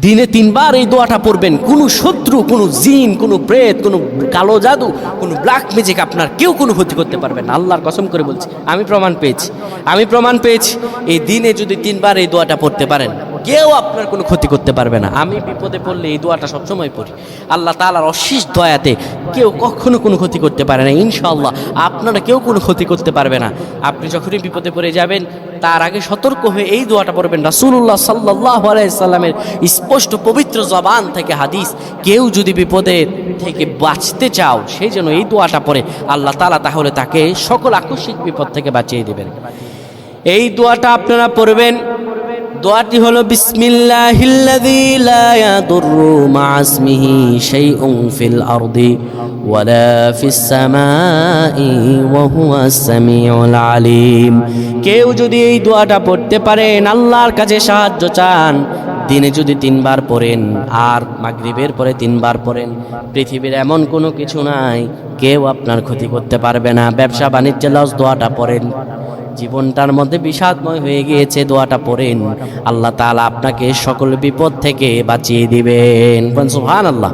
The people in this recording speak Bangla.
দিনে 3 বার এই দোয়াটা পড়বেন। কোনো শত্রু, কোনো জিন, কোনো প্রেত, কোনো কালো জাদু, কোনো ব্ল্যাক ম্যাজিক আপনার কেউ কোনো ক্ষতি করতে পারবে না। আল্লাহর কসম করে বলছি, আমি প্রমাণ পেয়েছি। এই দিনে যদি 3 বার এই দোয়াটা পড়তে পারেন, কেউ আপনার কোনো ক্ষতি করতে পারবে না। আমি বিপদে পড়লে এই দোয়াটা সবসময় পড়ি। আল্লাহ তাআলার অশেষ দয়াতে কেউ কখনো কোনো ক্ষতি করতে পারে না। ইনশাআল্লাহ আপনারা কেউ কোনো ক্ষতি করতে পারবে না। আপনি যখনই বিপদে পড়ে যাবেন, তার আগে সতর্ক হয়ে এই দোয়াটা পড়বেন। রাসূলুল্লাহ সাল্লাল্লাহু আলাইহি সাল্লামের স্পষ্ট পবিত্র জবান থেকে হাদিস, কেউ যদি বিপদের থেকে বাঁচতে চাও, সেই জন্য এই দোয়াটা পড়ে আল্লাহ তাআলা তাহলে তাকে সকল আকস্মিক বিপদ থেকে বাঁচিয়ে দেবেন। এই দোয়াটা আপনারা পড়বেন। দোয়াটি হলো বিসমিল্লাহিল্লাযী লা ইয়াদুররু মা ইসমিহি শাইউন ফিল আরদি ওয়ালা ফিস সামাই ওয়া হুয়াস সামিউল আলিম। কেউ যদি এই দোয়াটা পড়তে পারেন, আল্লাহর কাছে সাহায্য চান, দিনে যদি 3 বার পড়েন আর মাগরিবের পরে 3 বার পড়েন, পৃথিবীর এমন কোনো কিছু নাই কেউ আপনার ক্ষতি করতে পারবে না। ব্যবসা বাণিজ্যে লস, দোয়াটা পড়েন। জীবনটার মধ্যে বিষাদময় হয়ে গিয়েছে, দোয়াটা পড়েন, আল্লাহ তাআলা আপনাকে সকল বিপদ থেকে বাঁচিয়ে দিবেন। সুবহানাল্লাহ।